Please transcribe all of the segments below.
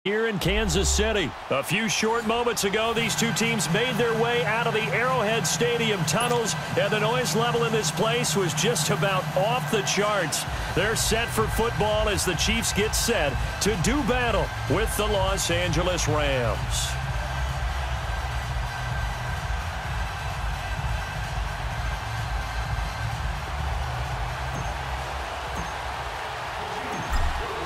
Here in Kansas City. A few short moments ago, these two teams made their way out of the Arrowhead Stadium tunnels, and the noise level in this place was just about off the charts. They're set for football as the Chiefs get set to do battle with the Los Angeles Rams.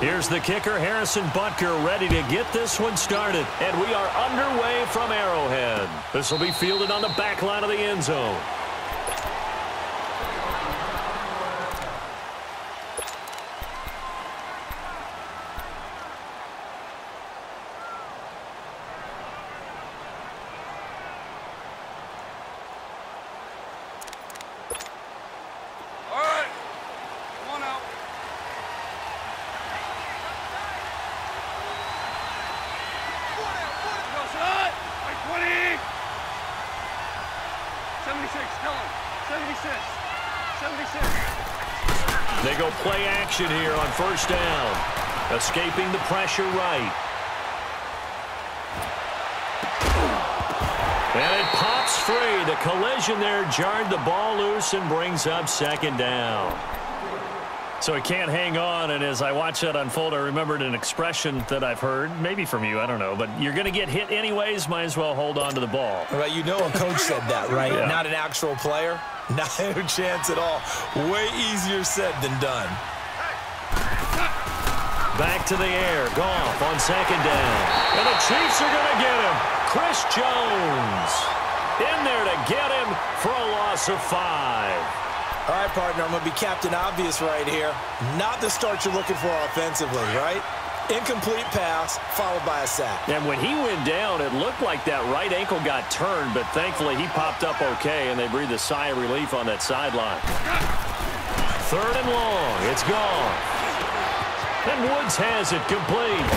Here's the kicker, Harrison Butker, ready to get this one started. And we are underway from Arrowhead. This will be fielded on the back line of the end zone. They go play action here on first down. Escaping the pressure right. And it pops free. The collision there jarred the ball loose and brings up second down. So he can't hang on, and as I watch that unfold, I remembered an expression that I've heard, maybe from you, I don't know, but you're going to get hit anyways, might as well hold on to the ball. Right, you know a coach said that, right? Yeah. Not an actual player. Not a chance at all. Way easier said than done. Back to the air. Goff on second down. And the Chiefs are going to get him. Chris Jones in there to get him for a loss of 5. All right, partner, I'm going to be Captain Obvious right here. Not the start you're looking for offensively, right? Incomplete pass, followed by a sack. And when he went down, it looked like that right ankle got turned, but thankfully he popped up okay, and they breathed a sigh of relief on that sideline. Third and long. It's gone. And Woods has it complete.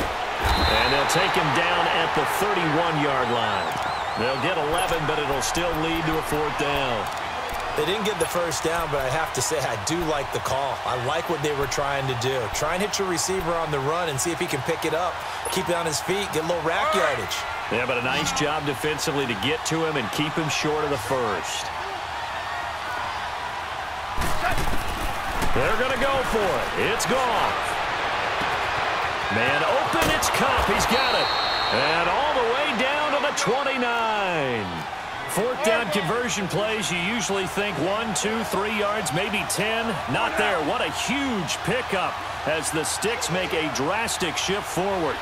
And they'll take him down at the 31-yard line. They'll get 11, but it'll still lead to a fourth down. They didn't get the first down, but I have to say I do like the call. I like what they were trying to do. Try and hit your receiver on the run and see if he can pick it up, keep it on his feet, get a little rack yardage. Yeah, but a nice job defensively to get to him and keep him short of the first. They're going to go for it. It's gone. Man open, it's Cup. He's got it. And all the way down to the 29. Fourth down conversion plays, you usually think 1, 2, 3 yards, maybe 10. Not there. What a huge pickup as the Sticks make a drastic shift forward.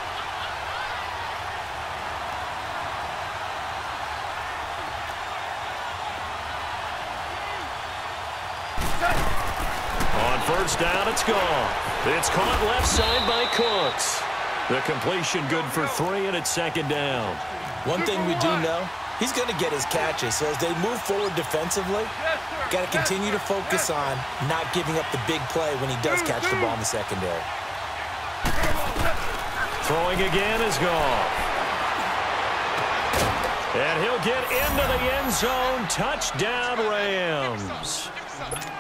On first down, it's gone. It's caught left side by Cooks. The completion good for 3, and it's second down. One thing we do know, he's going to get his catches. So as they move forward defensively, got to continue to focus on not giving up the big play when he does catch the ball in the secondary. Throwing again is gone. And he'll get into the end zone. Touchdown, Rams.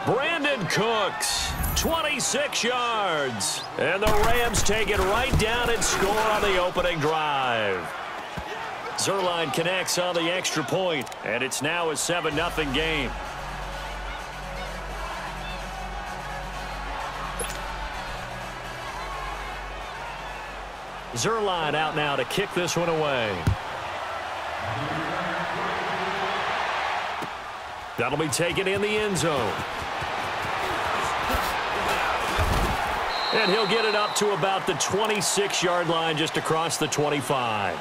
Brandon Cooks, 26 yards. And the Rams take it right down and score on the opening drive. Zerline connects on the extra point, and it's now a 7-0 game. Zerline out now to kick this one away. That'll be taken in the end zone. And he'll get it up to about the 26-yard line, just across the 25.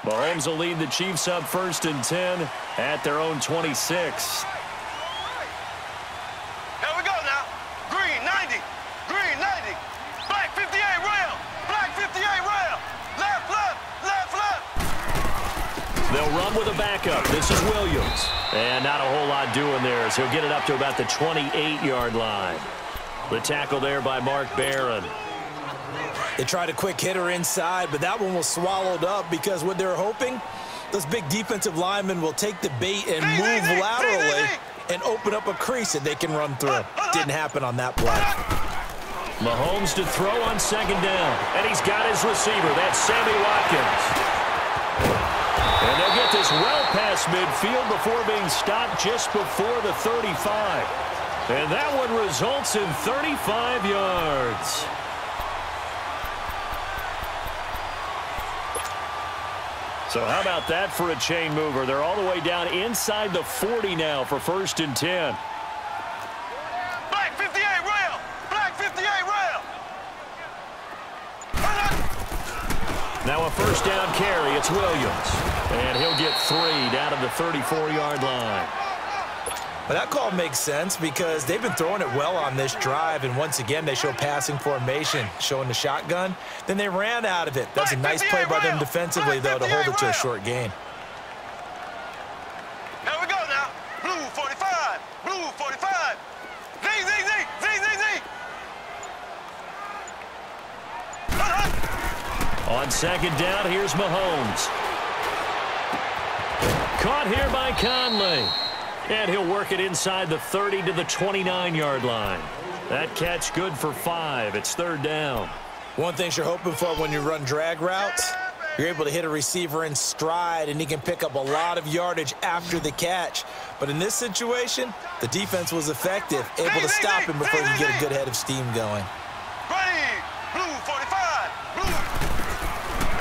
Mahomes will lead the Chiefs up 1st and 10 at their own 26. Here we go now. Green 90. Green 90. Black 58 rail. Black 58 rail. Left, left, left, left. They'll run with a backup. This is Williams. And not a whole lot doing there as he'll get it up to about the 28-yard line. The tackle there by Mark Barron. They tried a quick hitter inside, but that one was swallowed up because what they're hoping Those big defensive linemen will take the bait and move laterally and open up a crease that they can run through. Didn't happen on that play. Mahomes to throw on second down. And he's got his receiver. That's Sammy Watkins. And they'll get this well past midfield before being stopped just before the 35. And that one results in 35 yards. So how about that for a chain mover? They're all the way down inside the 40 now for 1st and 10. Black 58 rail. Black 58 rail. Now a 1st down carry. It's Williams. And he'll get 3 down to the 34-yard line. But that call makes sense because they've been throwing it well on this drive, and once again they show passing formation, showing the shotgun. Then they ran out of it. That's a nice play by them defensively, though, to hold it to a short gain. Here we go now. Blue 45. Blue 45. Z, Z, Z, Z, Z, Z. On second down, here's Mahomes. Caught here by Conley. And he'll work it inside the 30 to the 29-yard line. That catch good for 5. It's 3rd down. One thing you're hoping for when you run drag routes, you're able to hit a receiver in stride, and he can pick up a lot of yardage after the catch. But in this situation, the defense was effective, able to stop him before he get a good head of steam going. Ready. Blue 45. Blue.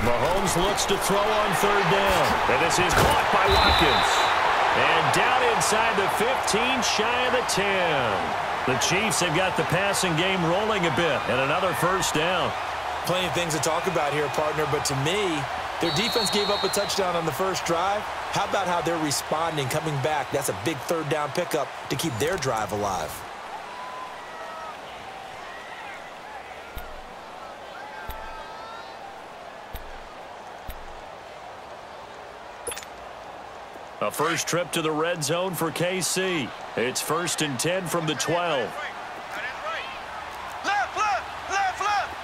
Mahomes looks to throw on 3rd down. And this is caught by Watkins. And down inside the 15, shy of the 10. The Chiefs have got the passing game rolling a bit, and another 1st down. Plenty of things to talk about here, partner, but to me, their defense gave up a touchdown on the first drive. How about how they're responding, coming back? That's a big 3rd down pickup to keep their drive alive. A first trip to the red zone for KC. It's 1st and 10 from the 12. Left, left, left, left.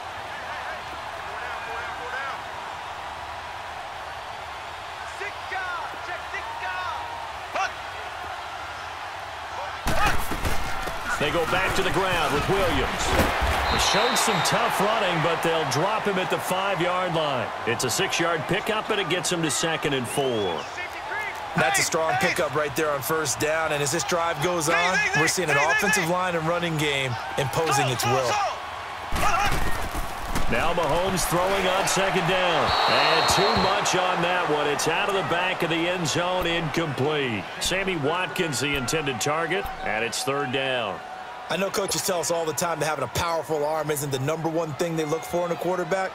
They go back to the ground with Williams. Showed some tough running, but they'll drop him at the 5-yard line. It's a 6-yard pickup, and it gets him to 2nd and 4. That's a strong pickup right there on 1st down, and as this drive goes on, we're seeing an offensive line and running game imposing its will. Now Mahomes throwing on 2nd down. And too much on that one. It's out of the back of the end zone, incomplete. Sammy Watkins, the intended target, and it's 3rd down. I know coaches tell us all the time that having a powerful arm isn't the #1 thing they look for in a quarterback,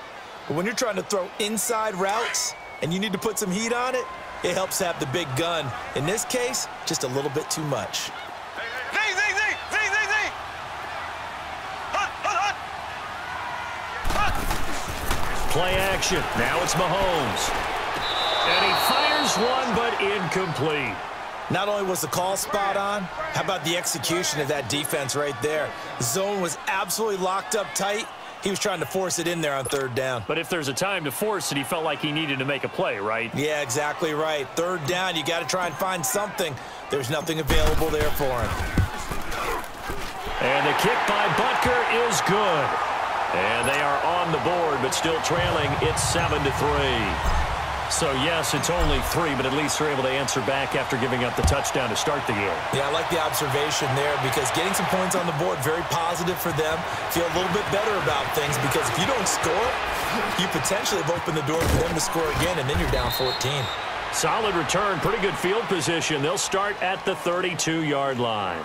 but when you're trying to throw inside routes and you need to put some heat on it, it helps have the big gun. In this case, just a little bit too much. Play action. Now it's Mahomes. And he fires one, but incomplete. Not only was the call spot on, how about the execution of that defense right there? The zone was absolutely locked up tight. He was trying to force it in there on 3rd down. But if there's a time to force it, he felt like he needed to make a play, right? Yeah, exactly right. 3rd down, you got to try and find something. There's nothing available there for him. And the kick by Butker is good. And they are on the board, but still trailing. It's 7-3. So, yes, it's only 3, but at least they're able to answer back after giving up the touchdown to start the game. Yeah, I like the observation there because getting some points on the board, very positive for them. Feel a little bit better about things because if you don't score, you potentially have opened the door for them to score again, and then you're down 14. Solid return, pretty good field position. They'll start at the 32-yard line.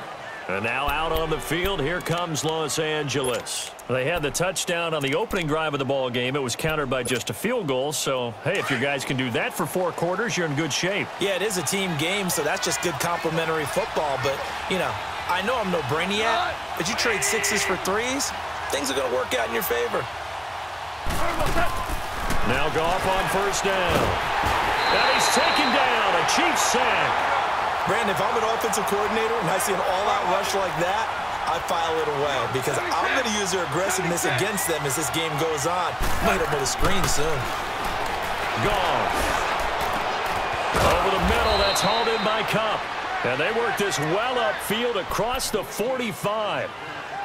And now out on the field, here comes Los Angeles. They had the touchdown on the opening drive of the ball game. It was countered by just a field goal. So, hey, if your guys can do that for 4 quarters, you're in good shape. Yeah, it is a team game, so that's just good complimentary football. But, you know, I know I'm no brainiac, but you trade 6s for 3s, things are going to work out in your favor. Now Goff on 1st down. And he's taken down. A Chiefs sack. Brandon, if I'm an offensive coordinator and I see an all-out rush like that, I file it away because I'm going to use their aggressiveness against them as this game goes on. Might hit them with a screen soon. Goff. by Cup. And they work this well upfield across the 45.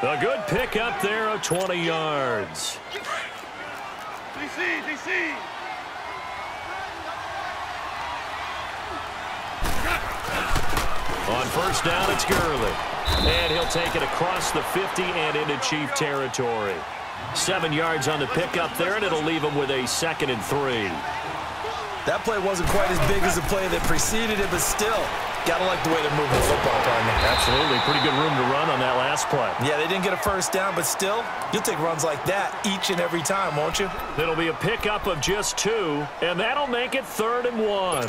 A good pickup there of 20 yards. DC. On first down, it's Gurley. And he'll take it across the 50 and into Chief territory. 7 yards on the pickup there, and it'll leave him with a 2nd and 3. That play wasn't quite as big as the play that preceded it, but still, gotta like the way they're moving the football, partner. Absolutely. Pretty good room to run on that last play. Yeah, they didn't get a first down, but still, you'll take runs like that each and every time, won't you? It'll be a pickup of just 2, and that'll make it 3rd and 1.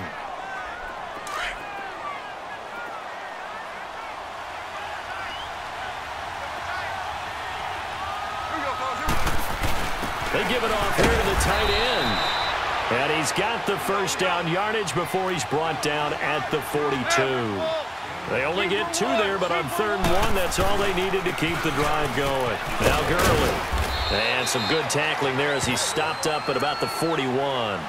They give it off here to the tight end. And he's got the first down yardage before he's brought down at the 42. They only get 2 there, but on 3rd and 1, that's all they needed to keep the drive going. Now Gurley. And some good tackling there as he stopped up at about the 41.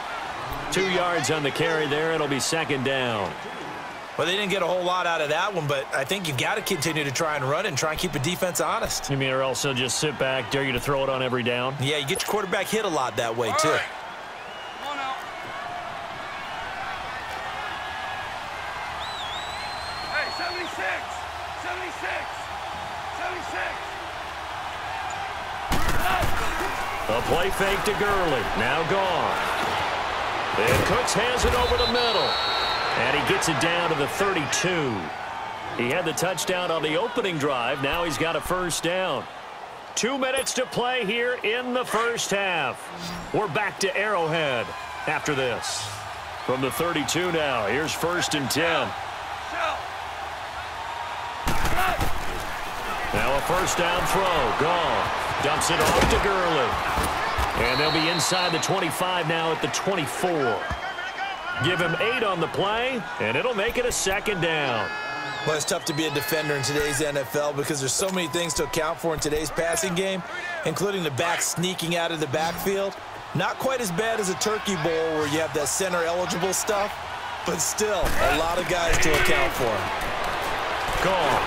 2 yards on the carry there. It'll be 2nd down. Well, they didn't get a whole lot out of that one, but I think you've got to continue to try and run it and try and keep the defense honest. You mean or else they'll just sit back, dare you to throw it on every down? Yeah, you get your quarterback hit a lot that way, too. Come on now. Hey, 76. A play fake to Gurley. Now gone. And Cooks has it over the middle. And he gets it down to the 32. He had the touchdown on the opening drive. Now he's got a first down. 2 minutes to play here in the first half. We're back to Arrowhead after this. From the 32 now, here's 1st and 10. Now a first down throw. Gone. Dumps it off to Gurley. And they'll be inside the 25 now at the 24. Give him 8 on the play, and it'll make it a 2nd down. Well, it's tough to be a defender in today's NFL because there's so many things to account for in today's passing game, including the back sneaking out of the backfield. Not quite as bad as a turkey bowl where you have that center-eligible stuff, but still a lot of guys to account for. Gone.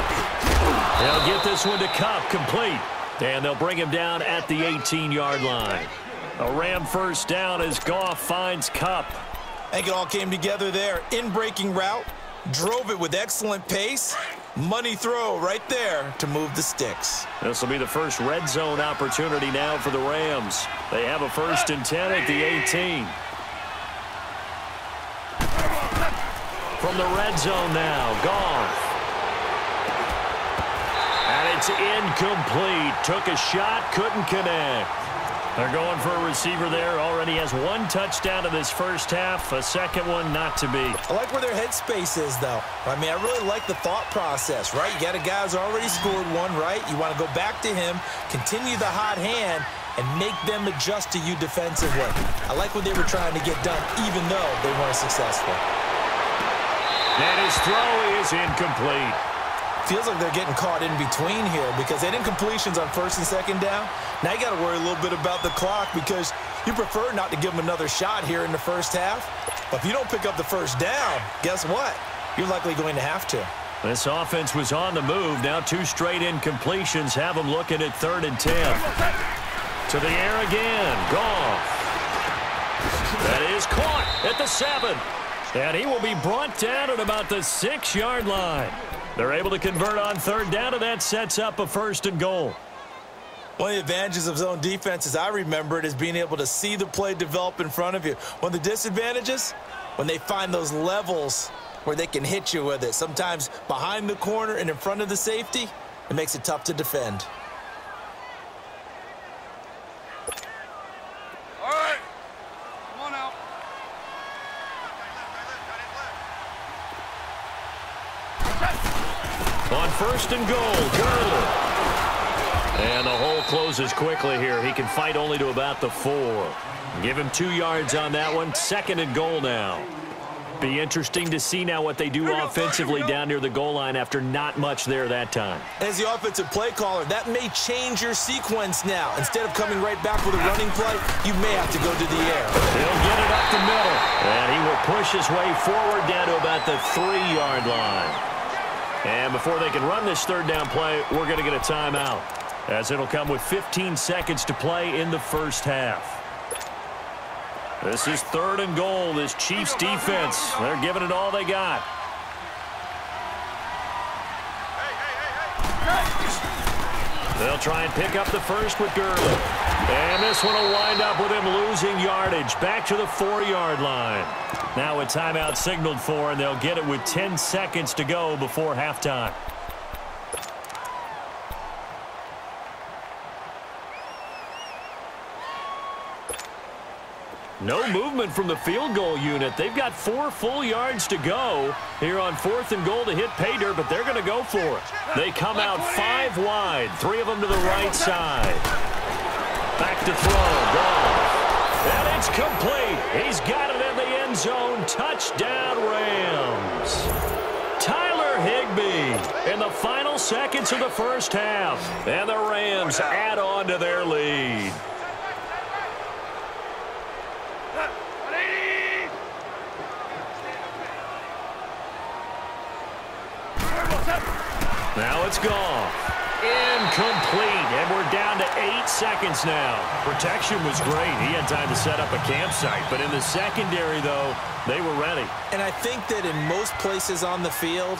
They'll get this one to Cup, complete. And they'll bring him down at the 18-yard line. A Ram first down as Goff finds Cup. I think it all came together there. In-breaking route, drove it with excellent pace. Money throw right there to move the sticks. This will be the first red zone opportunity now for the Rams. They have a 1st and 10 at the 18. From the red zone now, Goff. And it's incomplete. Took a shot, couldn't connect. They're going for a receiver there. Already has 1 touchdown in this first half. A 2nd one not to be. I like where their headspace is, though. I mean, I really like the thought process, right? You got a guy who's already scored 1, right? You want to go back to him, continue the hot hand, and make them adjust to you defensively. I like what they were trying to get done, even though they weren't successful. And his throw is incomplete. Feels like they're getting caught in between here because they had incompletions on 1st and 2nd down. Now you got to worry a little bit about the clock because you prefer not to give them another shot here in the first half. But if you don't pick up the first down, guess what? You're likely going to have to. This offense was on the move. Now 2 straight incompletions have them looking at 3rd and 10. To the air again. Goff. That is caught at the 7. And he will be brought down at about the 6-yard line. They're able to convert on 3rd down, and that sets up a 1st and goal. One of the advantages of zone defense, as I remember it, is being able to see the play develop in front of you. One of the disadvantages, when they find those levels where they can hit you with it, sometimes behind the corner and in front of the safety, it makes it tough to defend. All right. Come on now. On 1st and goal, Gurley. And the hole closes quickly here. He can fight only to about the 4. Give him 2 yards on that one. 2nd and goal now. Be interesting to see now what they do offensively down near the goal line after not much there that time. As the offensive play caller, that may change your sequence now. Instead of coming right back with a running play, you may have to go to the air. He'll get it up the middle, and he will push his way forward down to about the 3-yard line. And before they can run this third down play, we're going to get a timeout, as it'll come with 15 seconds to play in the first half. This is 3rd and goal. This Chiefs defense, they're giving it all they got. They'll try and pick up the first with Gurley. And this one will wind up with him losing yardage back to the 4-yard line. Now a timeout signaled for, and they'll get it with 10 seconds to go before halftime. No movement from the field goal unit. They've got 4 full yards to go here on 4th and goal to hit pay dirt, but they're going to go for it. They come out 5 wide, 3 of them to the right side. Back to throw, Goff. And it's complete. He's got it in the end zone. Touchdown, Rams. Tyler Higbee in the final seconds of the first half. And the Rams add on to their lead. Now it's gone. Incomplete, and we're down to 8 seconds now. Protection was great. He had time to set up a campsite, but in the secondary, though, they were ready. And I think that in most places on the field,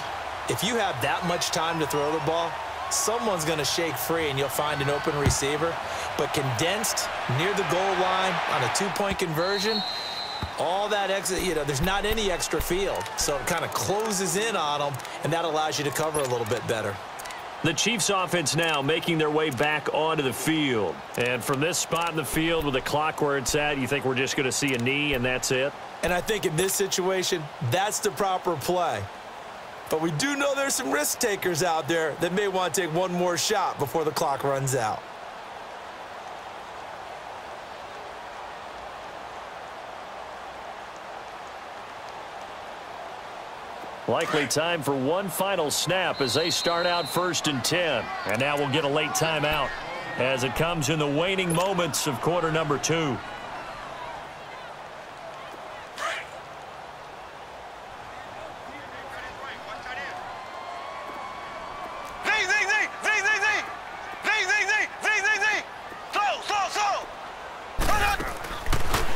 if you have that much time to throw the ball, someone's going to shake free and you'll find an open receiver. But condensed near the goal line on a 2-point conversion, all that exit, there's not any extra field. So it kind of closes in on them, and that allows you to cover a little bit better. The Chiefs offense now making their way back onto the field. And from this spot in the field with the clock where it's at, you think we're just going to see a knee and that's it? And I think in this situation, that's the proper play. But we do know there's some risk takers out there that may want to take one more shot before the clock runs out. Likely time for one final snap as they start out 1st and 10. And now we'll get a late timeout as it comes in the waning moments of quarter number 2.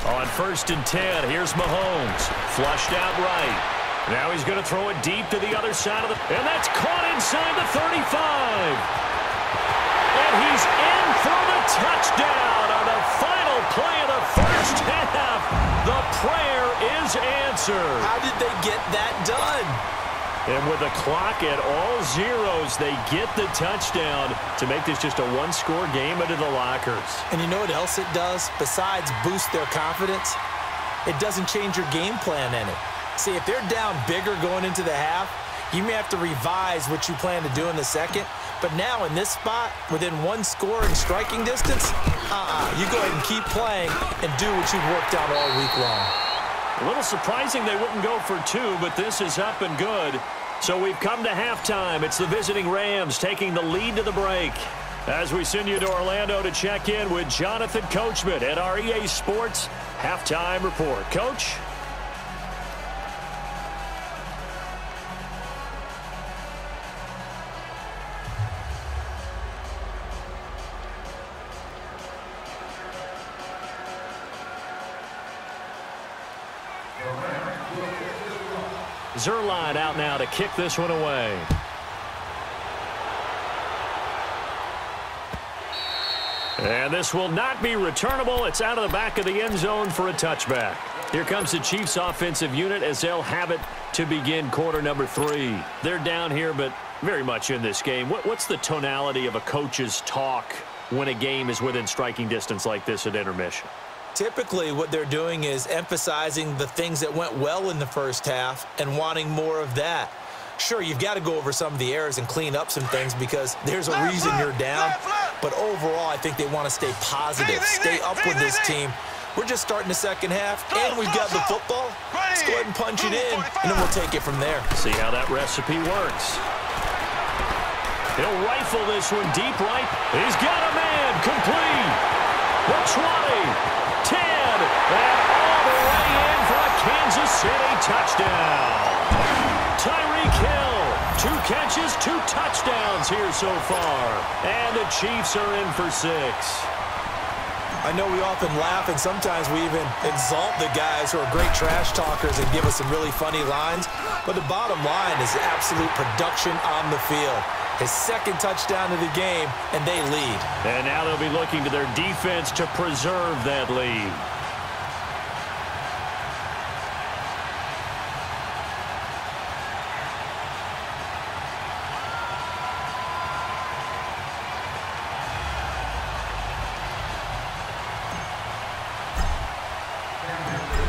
On 1st and 10, here's Mahomes. Flushed out right. Now he's going to throw it deep to the other side of the... And that's caught inside the 35. And he's in for the touchdown on the final play of the first half. The prayer is answered. How did they get that done? And with the clock at all zeros, they get the touchdown to make this just a one-score game into the lockers. And you know what else it does? Besides boost their confidence, it doesn't change your game plan any. See, if they're down bigger going into the half, you may have to revise what you plan to do in the second. But now in this spot, within 1 score in striking distance, you go ahead and keep playing and do what you've worked on all week long. A little surprising they wouldn't go for 2, but this is up and good. So we've come to halftime. It's the visiting Rams taking the lead to the break. As we send you to Orlando to check in with Jonathan Coachman at our EA Sports Halftime Report. Coach? Zerline out now to kick this one away. And this will not be returnable. It's out of the back of the end zone for a touchback. Here comes the Chiefs offensive unit as they'll have it to begin quarter number 3. They're down here, but very much in this game. What's the tonality of a coach's talk when a game is within striking distance like this at intermission? Typically, what they're doing is emphasizing the things that went well in the first half and wanting more of that. Sure, you've got to go over some of the errors and clean up some things because there's a reason you're down. But overall, I think they want to stay positive, stay up with this team, We're just starting the second half, and we've got the football. Let's go ahead and punch it in, and then we'll take it from there. See how that recipe works. He'll rifle this one deep right. He's got a man complete. The 20, 10, and all the way in for a Kansas City touchdown. Tyreek Hill, 2 catches, 2 touchdowns here so far. And the Chiefs are in for 6. I know we often laugh, and sometimes we even exalt the guys who are great trash talkers and give us some really funny lines. But the bottom line is absolute production on the field. His second touchdown of the game, and they lead. And now they'll be looking to their defense to preserve that lead.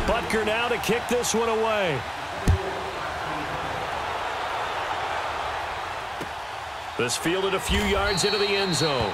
Butker now to kick this one away. This fielded a few yards into the end zone.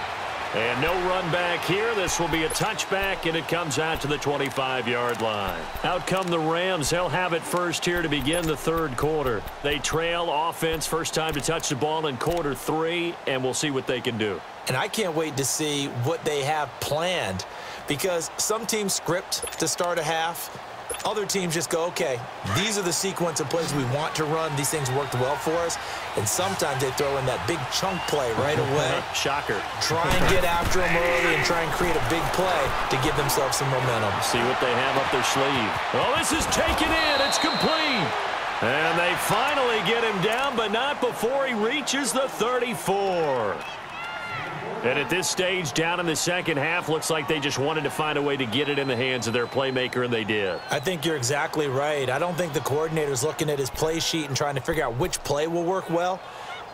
And no run back here. This will be a touchback, and it comes out to the 25-yard line. Out come the Rams. They'll have it first here to begin the third quarter. They trail offense, first time to touch the ball in quarter 3, and we'll see what they can do. And I can't wait to see what they have planned, because some teams script to start a half. Other teams just go, okay, these are the sequence of plays we want to run. These things worked well for us. And sometimes they throw in that big chunk play right away. Shocker. Try and get after them early and try and create a big play to give themselves some momentum. See what they have up their sleeve. Oh, this is taken in. It's complete. And they finally get him down, but not before he reaches the 34. And at this stage, down in the second half, looks like they just wanted to find a way to get it in the hands of their playmaker, and they did. I think you're exactly right. I don't think the coordinator's looking at his play sheet and trying to figure out which play will work well.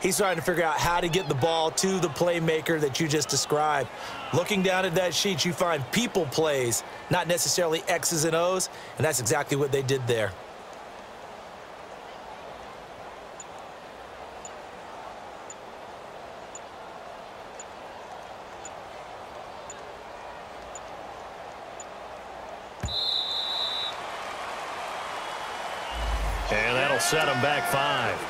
He's trying to figure out how to get the ball to the playmaker that you just described. Looking down at that sheet, you find people plays, not necessarily X's and O's, and that's exactly what they did there. And that'll set them back 5.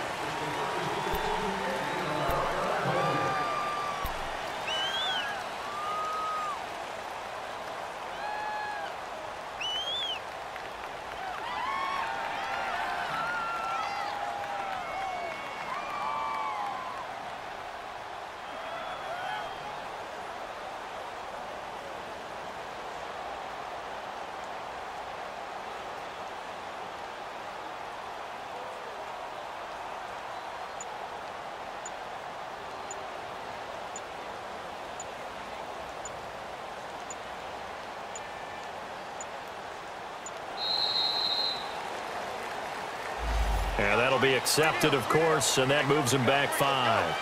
And that'll be accepted, of course, and that moves him back 5.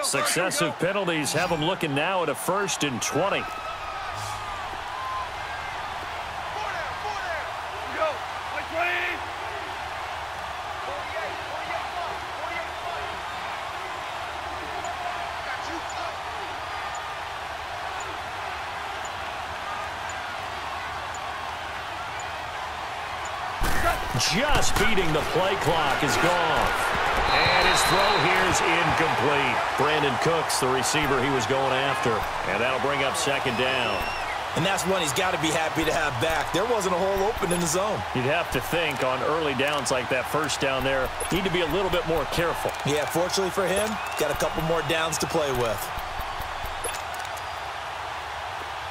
Successive penalties have them looking now at a 1st and 20. Just beating the play clock is gone. And his throw here is incomplete. Brandon Cooks, the receiver he was going after. And that'll bring up 2nd down. And that's one he's got to be happy to have back. There wasn't a hole open in the zone. You'd have to think on early downs like that, 1st down there, need to be a little bit more careful. Yeah, fortunately for him, got a couple more downs to play with.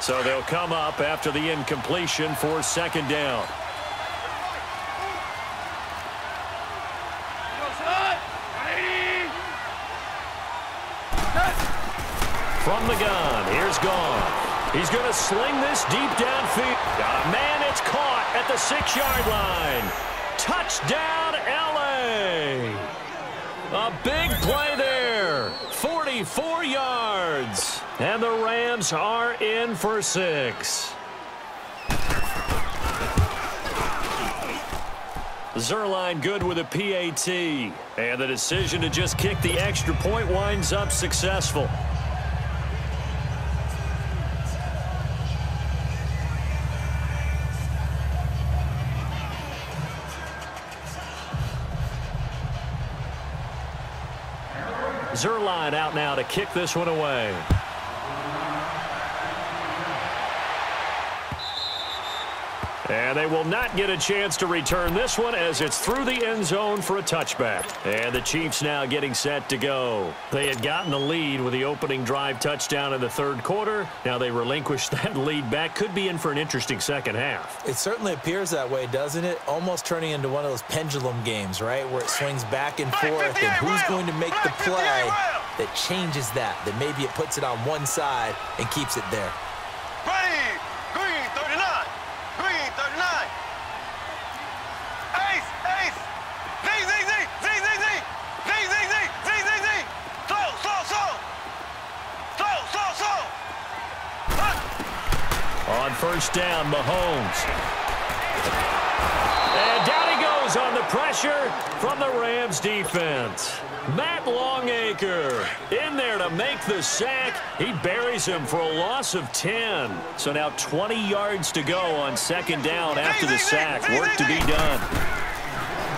So they'll come up after the incompletion for 2nd down. From the gun, here's Goff. He's going to sling this deep downfield. Got a man, it's caught at the 6-yard line. Touchdown, L.A. A big play there. 44 yards. And the Rams are in for 6. Zerline good with a PAT. And the decision to just kick the extra point winds up successful. Zerline out now to kick this one away. And they will not get a chance to return this one as it's through the end zone for a touchback. And the Chiefs now getting set to go. They had gotten the lead with the opening drive touchdown in the third quarter. Now they relinquished that lead back. Could be in for an interesting second half. It certainly appears that way, doesn't it? Almost turning into one of those pendulum games, right, where it swings back and forth. And who's going to make the play that changes that maybe it puts it on one side and keeps it there? Ready. Green 39. Green 39. Ace. Ace. Z. Z. Z. Z. Z. Z. Z. Z. Z. Z. Z. Z. Slow. Slow. Slow. Slow. Slow. Slow. On first down, Mahomes. And down he goes on the pressure from the Rams defense. Matt Longacre in there to make the sack. He buries him for a loss of 10. So now 20 yards to go on second down after the sack. Work to be done.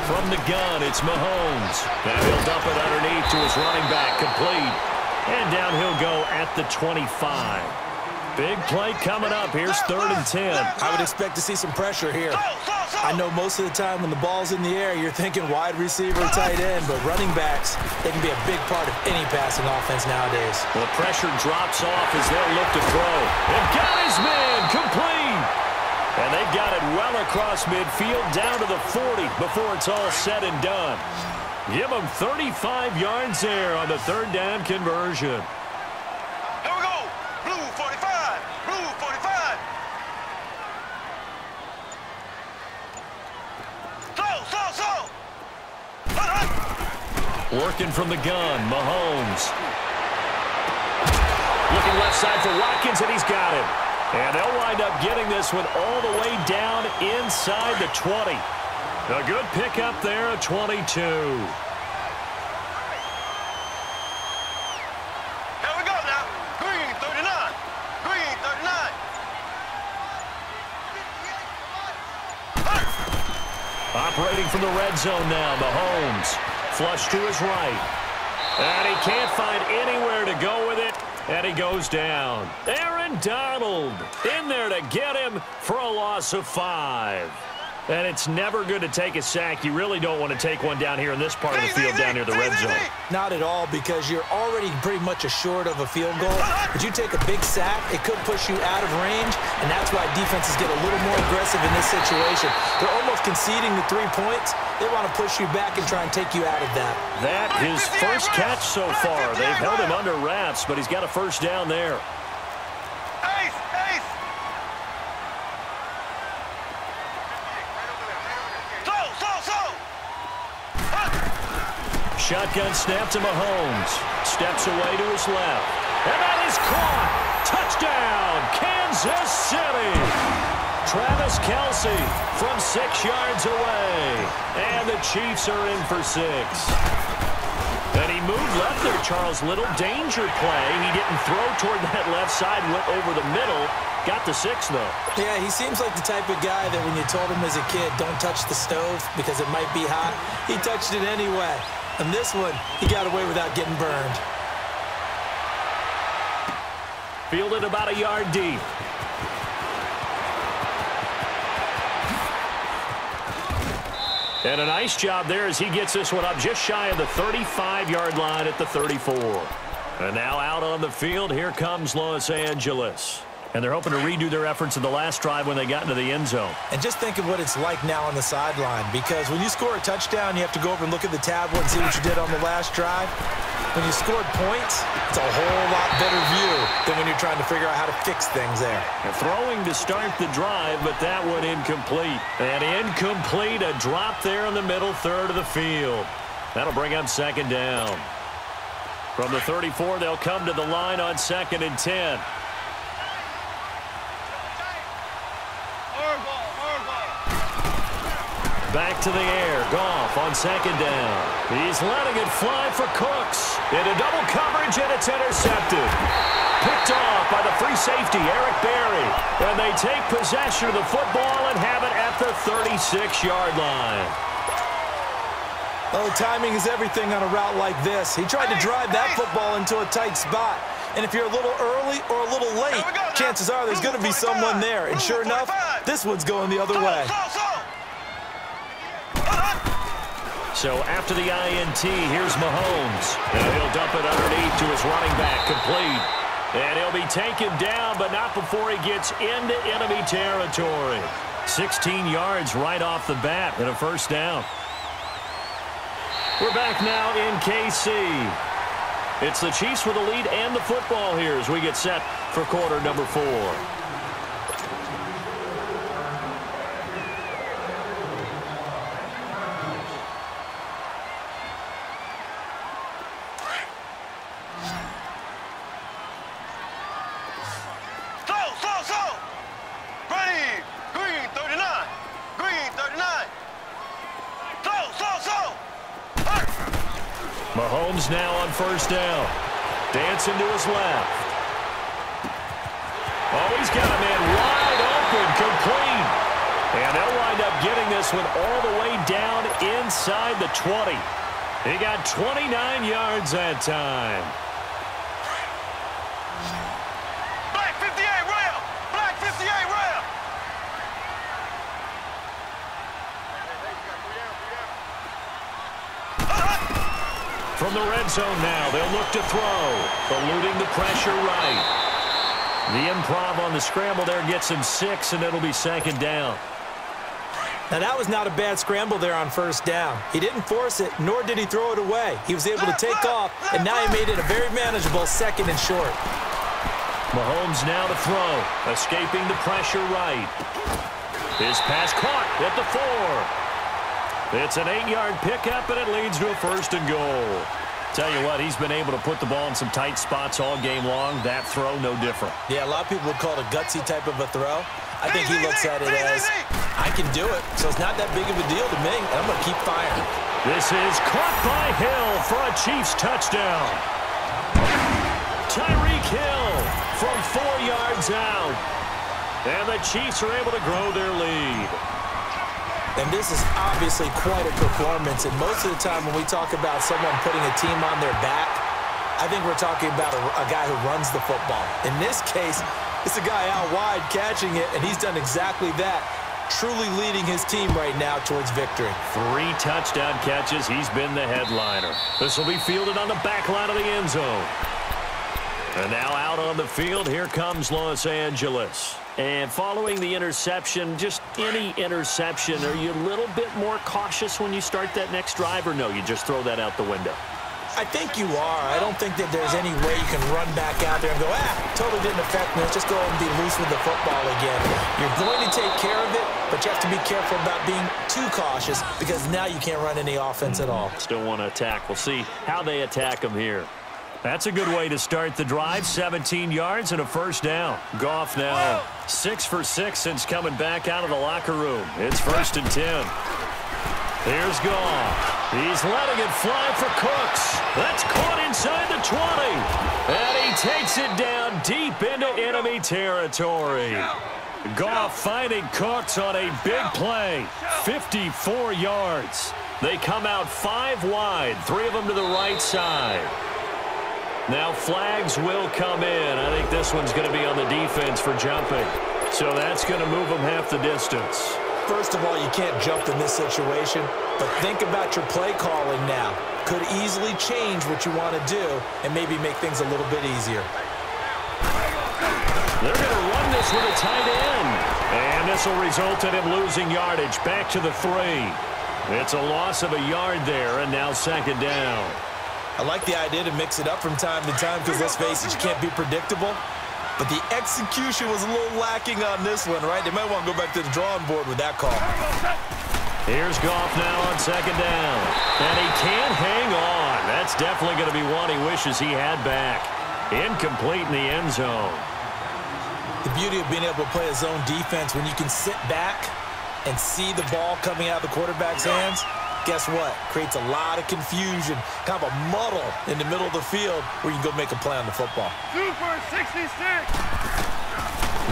From the gun, it's Mahomes. And he'll dump it underneath to his running back, complete. And down he'll go at the 25. Big play coming up. Here's 3rd and 10. I would expect to see some pressure here. I know most of the time when the ball's in the air, you're thinking wide receiver, tight end, but running backs, they can be a big part of any passing offense nowadays. Well, the pressure drops off as they'll look to throw. And got his man complete. And they've got it well across midfield down to the 40 before it's all said and done. Give them 35 yards there on the 3rd down conversion. Here we go. Blue 45. Blue 45. Working from the gun, Mahomes. Looking left side for Watkins, and he's got it. And they'll wind up getting this one all the way down inside the 20. A good pickup there, a 22. Here we go now. Green 39. Green 39. Operating from the red zone now, Mahomes. Flush to his right. And he can't find anywhere to go with it. And he goes down. Aaron Donald in there to get him for a loss of 5. And it's never good to take a sack. You really don't want to take one down here in this part of the field down near the red zone. Not at all, because you're already pretty much assured of a field goal. But you take a big sack, it could push you out of range, and that's why defenses get a little more aggressive in this situation. They're almost conceding the 3 points. They want to push you back and try and take you out of that. That his first catch so far. They've held him under wraps, but he's got a first down there. Ace, ace. Shotgun snap to Mahomes. Steps away to his left. And that is caught. Touchdown, Kansas City. Travis Kelce from 6 yards away. And the Chiefs are in for 6. And he moved left there, Charles. Little danger play. He didn't throw toward that left side, went over the middle. Got the 6, though. Yeah, he seems like the type of guy that when you told him as a kid, don't touch the stove because it might be hot, he touched it anyway. And this one, he got away without getting burned. Fielded about a yard deep. And a nice job there as he gets this one up just shy of the 35-yard line at the 34. And now out on the field, here comes Los Angeles. And they're hoping to redo their efforts in the last drive when they got into the end zone. And just think of what it's like now on the sideline, because when you score a touchdown, you have to go over and look at the tablet and see what you did on the last drive. When you scored points, it's a whole lot better view than when you're trying to figure out how to fix things there. And throwing to start the drive, but that one incomplete. And incomplete, a drop there in the middle third of the field. That'll bring up second down. From the 34, they'll come to the line on 2nd and 10. Back to the air. Goff on 2nd down. He's letting it fly for Cooks. Into double coverage, and it's intercepted. Picked off by the free safety, Eric Berry. And they take possession of the football and have it at the 36-yard line. Oh, timing is everything on a route like this. He tried to drive that football into a tight spot. And if you're a little early or a little late, chances are there's going to be someone there. And sure enough, this one's going the other way. So after the INT, here's Mahomes. And he'll dump it underneath to his running back, complete. And he'll be taken down, but not before he gets into enemy territory. 16 yards right off the bat and a first down. We're back now in KC. It's the Chiefs with the lead and the football here as we get set for quarter number 4. Mahomes now on first down. Dancing to his left. Oh, he's got a man wide open, complete. And they'll wind up getting this one all the way down inside the 20. He got 29 yards that time. Black 58 rail! Black 58 rail! From the red zone now, they'll look to throw. Eluding the pressure right. The improv on the scramble there gets him 6, and it'll be 2nd down. Now, that was not a bad scramble there on first down. He didn't force it, nor did he throw it away. He was able to take off, and now he made it a very manageable 2nd and short. Mahomes now to throw. Escaping the pressure right. His pass caught at the 4. It's an 8-yard pickup, and it leads to a 1st and goal. Tell you what, he's been able to put the ball in some tight spots all game long. That throw, no different. Yeah, a lot of people would call it a gutsy type of a throw. I think he looks at it as, I can do it, so it's not that big of a deal to me, and I'm going to keep firing. This is caught by Hill for a Chiefs touchdown. Tyreek Hill from 4 yards out. And the Chiefs are able to grow their lead. And this is obviously quite a performance. And most of the time when we talk about someone putting a team on their back, I think we're talking about a guy who runs the football. In this case, it's a guy out wide catching it, and he's done exactly that, truly leading his team right now towards victory. 3 touchdown catches. He's been the headliner. This will be fielded on the back line of the end zone. And now out on the field, here comes Los Angeles. And following the interception, just any interception, are you a little bit more cautious when you start that next drive, or no, you just throw that out the window? I think you are. I don't think that there's any way you can run back out there and go, totally didn't affect me. Let's just go and be loose with the football again. You're going to take care of it, but you have to be careful about being too cautious because now you can't run any offense at all. Still want to attack. We'll see how they attack them here. That's a good way to start the drive. 17 yards and a first down. Goff now 6 for 6 since coming back out of the locker room. It's 1st and 10. Here's Goff. He's letting it fly for Cooks. That's caught inside the 20. And he takes it down deep into enemy territory. Goff finding Cooks on a big play. 54 yards. They come out 5 wide. 3 of them to the right side. Now flags will come in. I think this one's going to be on the defense for jumping. So that's going to move them half the distance. First of all, you can't jump in this situation, but think about your play calling now. Could easily change what you want to do and maybe make things a little bit easier. They're going to run this with a tight end. And this will result in him losing yardage back to the 3. It's a loss of a yard there, and now 2nd down. I like the idea to mix it up from time to time because, let's face it, you can't be predictable. But the execution was a little lacking on this one, right? They might want to go back to the drawing board with that call. Here's Goff now on second down. And he can't hang on. That's definitely going to be one he wishes he had back. Incomplete in the end zone. The beauty of being able to play a zone defense when you can sit back and see the ball coming out of the quarterback's hands, guess what? Creates a lot of confusion, kind of a muddle in the middle of the field where you can go make a play on the football. Super 66.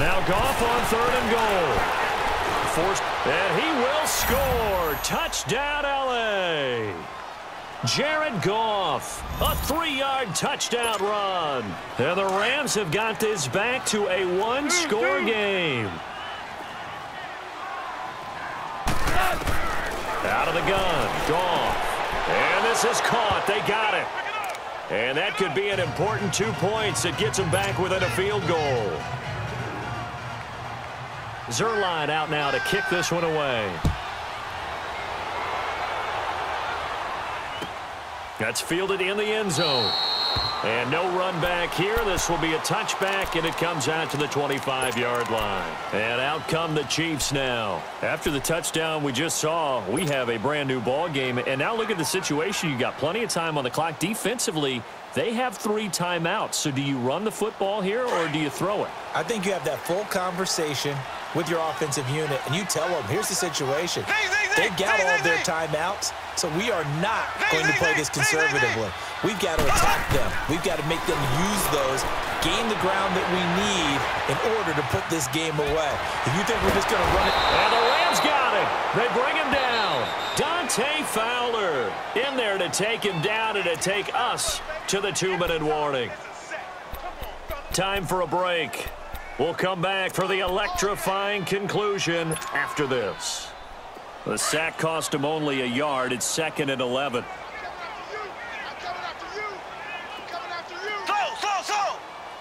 Now Goff on third and goal. And he will score. Touchdown, L.A. Jared Goff, a 3-yard touchdown run. And the Rams have got this back to a one-score game. Out of the gun, Goff. And this is caught. They got it. And that could be an important 2 points. It gets them back within a field goal. Zerline out now to kick this one away. That's fielded in the end zone. And no run back here. This will be a touchback, and it comes out to the 25-yard line. And out come the Chiefs now. After the touchdown we just saw, we have a brand-new ball game. And now look at the situation. You got plenty of time on the clock. Defensively, they have 3 timeouts. So do you run the football here, or do you throw it? I think you have that full conversation with your offensive unit, and you tell them, here's the situation. They got all their timeouts, so we are not going to play this conservatively. We've got to attack them. We've got to make them use those, gain the ground that we need in order to put this game away. If you think we're just going to run it. And the Rams got it. They bring him down. Dante Fowler in there to take him down and to take us to the 2-minute warning. Time for a break. We'll come back for the electrifying conclusion after this. The sack cost him only a yard. It's 2nd and 11.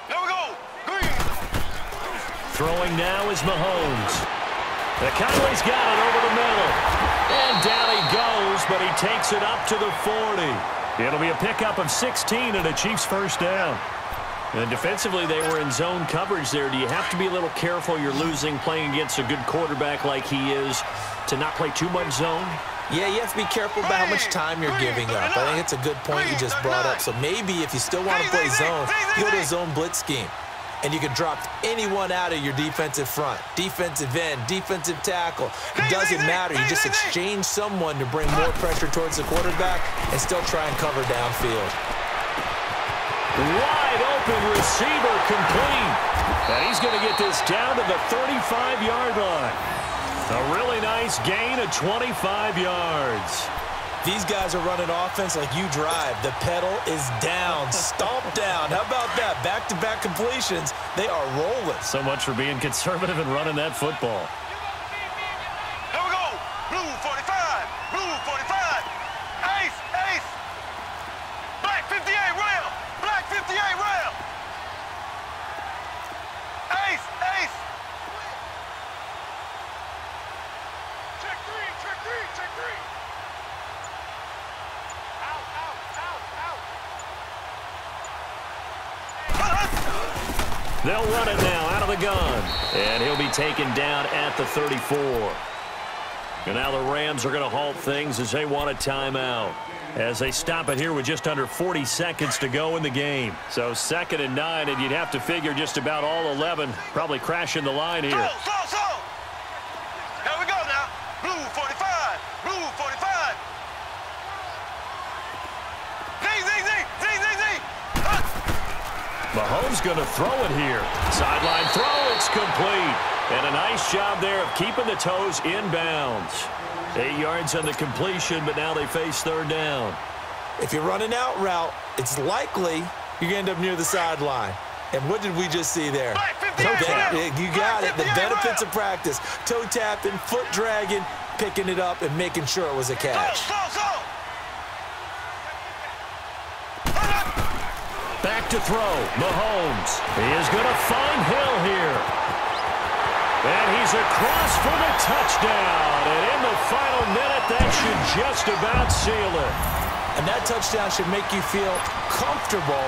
There we go. Green. Throwing now is Mahomes. Conley's got it over the middle. And down he goes, but he takes it up to the 40. It'll be a pickup of 16 and a Chiefs first down. And defensively, they were in zone coverage there. Do you have to be a little careful? You're losing, playing against a good quarterback like he is, to not play too much zone? Yeah, you have to be careful about how much time you're giving up. I think it's a good point you just brought up. So maybe if you still want to play zone, you go to a zone blitz scheme. And you can drop anyone out of your defensive front, defensive end, defensive tackle. It doesn't matter. You just exchange someone to bring more pressure towards the quarterback and still try and cover downfield. Wide open receiver complete. And he's going to get this down to the 35-yard line. A really nice gain of 25 yards. These guys are running offense like you drive. The pedal is down, stomp down. How about that? Back-to-back completions. They are rolling. So much for being conservative and running that football. Here we go. Blue 45. Blue 45. Ace. Ace. Black 58 rail. Black 58 rail. Ace. Ace. Check three. Check three. Check three. They'll run it now out of the gun. And he'll be taken down at the 34. And now the Rams are going to halt things as they want a timeout. As they stop it here with just under 40 seconds to go in the game. So 2nd and 9, and you'd have to figure just about all 11 probably crashing the line here. So. Here we go now. Blue 45. Blue 45. Mahomes going to throw it here. Sideline throw, it's complete. And a nice job there of keeping the toes inbounds. 8 yards on the completion, but now they face 3rd down. If you're running out route, it's likely you're going to end up near the sideline. And what did we just see there? Toe tap. You got it. The benefits of practice. Toe tapping, foot dragging, picking it up, and making sure it was a catch. Back to throw. Mahomes. He is going to find Hill here. And he's across for the touchdown. And in the final minute, that should just about seal it. And that touchdown should make you feel comfortable,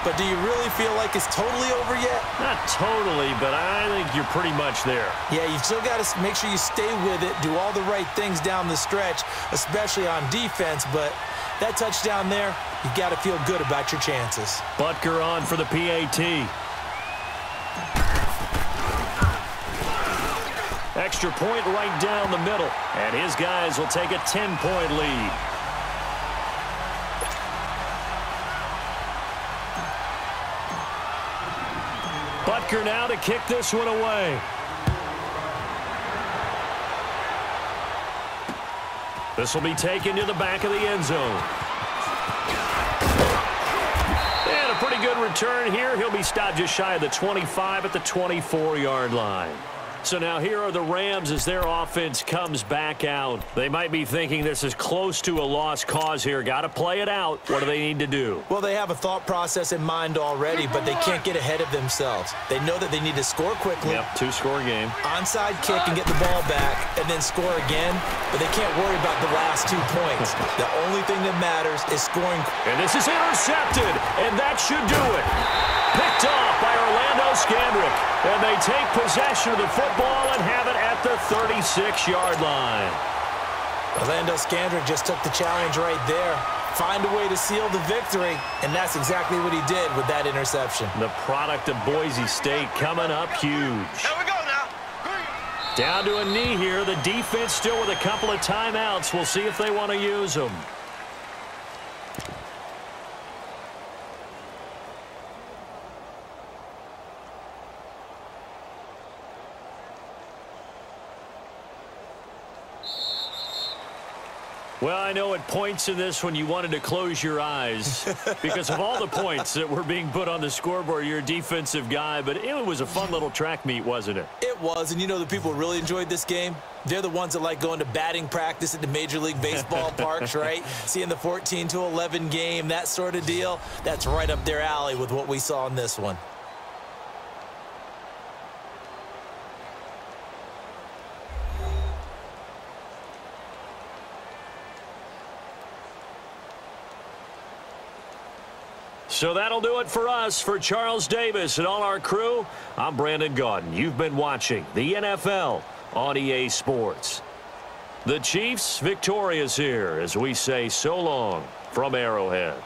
But do you really feel like it's totally over yet? Not totally, but I think you're pretty much there. Yeah, you've still got to make sure you stay with it, do all the right things down the stretch, especially on defense. But that touchdown there, you've got to feel good about your chances. Butker on for the PAT. Extra point right down the middle, and his guys will take a 10-point lead. Butker now to kick this one away. This will be taken to the back of the end zone. And a pretty good return here. He'll be stopped just shy of the 25 at the 24-yard line. So now here are the Rams as their offense comes back out. They might be thinking this is close to a lost cause here. Got to play it out. What do they need to do? Well, they have a thought process in mind already, but they can't get ahead of themselves. They know that they need to score quickly. Yep, two-score game. Onside kick and get the ball back and then score again, but they can't worry about the last 2 points. The only thing that matters is scoring. And this is intercepted, and that should do it. Picked off by Orlando Scandrick. And they take possession of the football and have it at the 36-yard line. Orlando Scandrick just took the challenge right there. Find a way to seal the victory, and that's exactly what he did with that interception. The product of Boise State coming up huge. Here we go now. Down to a knee here. The defense still with a couple of timeouts. We'll see if they want to use them. Well, I know at points in this when you wanted to close your eyes because of all the points that were being put on the scoreboard. You're a defensive guy, but it was a fun little track meet, wasn't it? It was, and you know the people who really enjoyed this game? They're the ones that like going to batting practice at the Major League Baseball parks, right? Seeing the 14-11 game, that sort of deal. That's right up their alley with what we saw in this one. So that'll do it for us. For Charles Davis and all our crew, I'm Brandon Gaudin. You've been watching the NFL on EA Sports. The Chiefs victorious here as we say so long from Arrowhead.